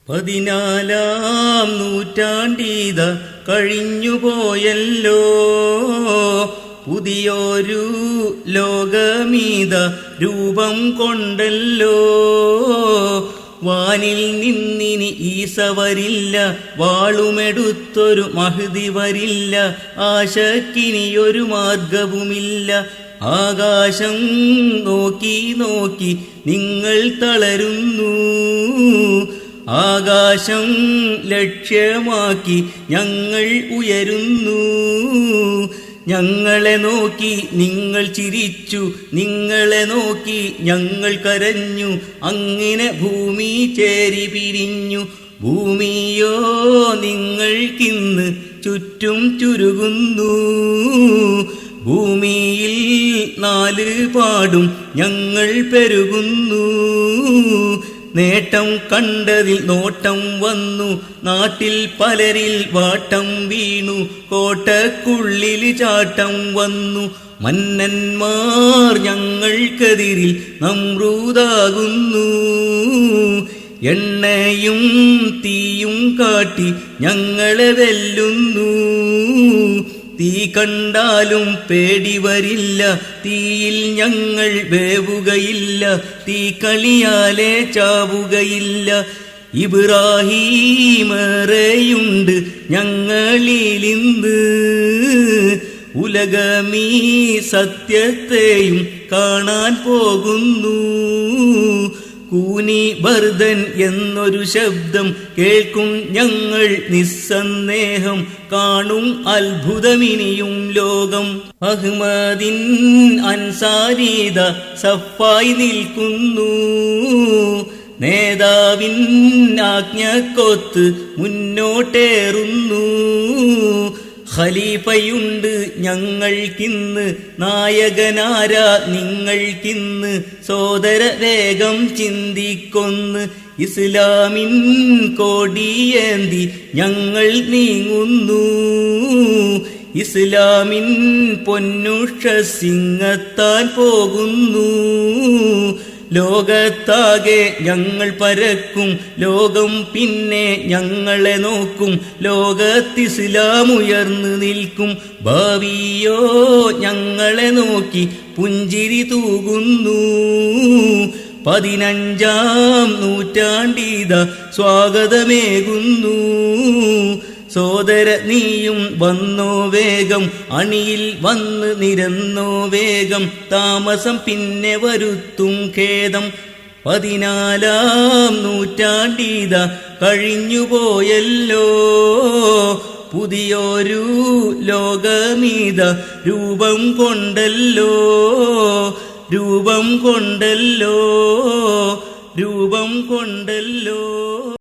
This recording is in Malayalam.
14-ാം നൂറ്റാണ്ടീത കഴിഞ്ഞുപോയല്ലോ. പുതിയൊരു ലോകമീത രൂപം കൊണ്ടല്ലോ. വാനിൽ നിന്നിനി ഈസ വരില്ല, വാളുമെടുത്തൊരു മഹ്ദി വരില്ല. ആശക്കിനിയൊരു മാർഗവുമില്ല. ആകാശം നോക്കി നോക്കി നിങ്ങൾ തളരുന്നു. ആകാശം ലക്ഷ്യമാക്കി ഞങ്ങൾ ഉയരുന്നു. ഞങ്ങളെ നോക്കി നിങ്ങൾ ചിരിച്ചു, നിങ്ങളെ നോക്കി ഞങ്ങൾ കരഞ്ഞു. അങ്ങനെ ഭൂമി ചേരി പിരിഞ്ഞു. ഭൂമിയോ നിങ്ങൾക്കിന്ന് ചുറ്റും ചുരുകുന്നു. ഭൂമിയിൽ 4 പാടും ഞങ്ങൾ പെരുകുന്നു. നേട്ടം കണ്ടതിൽ നോട്ടം വന്നു, നാട്ടിൽ പലരിൽ വാട്ടം വീണു. കോട്ടക്കുള്ളിൽ ചാട്ടം വന്നു, മന്നന്മാർ ഞങ്ങൾക്കെതിരിൽ നമ്രൂദാകുന്നു. എണ്ണയും തീയും കാട്ടി ഞങ്ങളെ വെല്ലുന്നു. തീ കണ്ടാലും പേടി വരില്ല, തീയിൽ ഞങ്ങൾ വേവുകയില്ല. തീ കളിയാലെ ചാവുകയില്ല. ഇബ്രാഹീമേറെയുണ്ട് ഞങ്ങളിലിന്ന്. ഉലകമീ സത്യത്തെയും കാണാൻ പോകുന്നു. കൂനി ബർദൻ എന്നൊരു ശബ്ദം കേൾക്കും ഞങ്ങൾ നിസ്സന്ദേഹം. കാണും അത്ഭുതമിനിയും ലോകം. അഹ്മദിൻ അൻസാരീദ സഫായി നിൽക്കുന്നു. നേതാവിൻ ആജ്ഞക്കൊത്ത് മുന്നോട്ടേറുന്നു. ഖലീഫയുണ്ട് ഞങ്ങൾക്കിന്ന്, നായകനാരാ നിങ്ങൾക്കിന്ന്. സോദര വേഗം ചിന്തിക്കൊന്ന്, ഇസ്ലാമിൻ കൊടിയേന്തി ഞങ്ങൾ നീങ്ങുന്നു. ഇസ്ലാമിൻ പൊന്നുഷ സിംഹത്താൻ പോകുന്നു. ലോകത്താകെ ഞങ്ങൾ പരക്കും, ലോകം പിന്നെ ഞങ്ങളെ നോക്കും. ലോകത്തിസ്ലാം ഉയർന്നു നിൽക്കും. ഭാവിയോ ഞങ്ങളെ നോക്കി പുഞ്ചിരി തൂകുന്നു. 15-ാം നൂറ്റാണ്ടീത സ്വാഗതമേകുന്നു. സോദര നീയും വന്നോ വേഗം, അണിയിൽ വന്ന് നിരന്നോ വേഗം. താമസം പിന്നെ വരുത്തും ഖേദം. 14-ാം നൂറ്റാണ്ടീത കഴിഞ്ഞുപോയല്ലോ. പുതിയൊരു ലോകമീത രൂപം കൊണ്ടല്ലോ. രൂപം കൊണ്ടല്ലോ. രൂപം കൊണ്ടല്ലോ.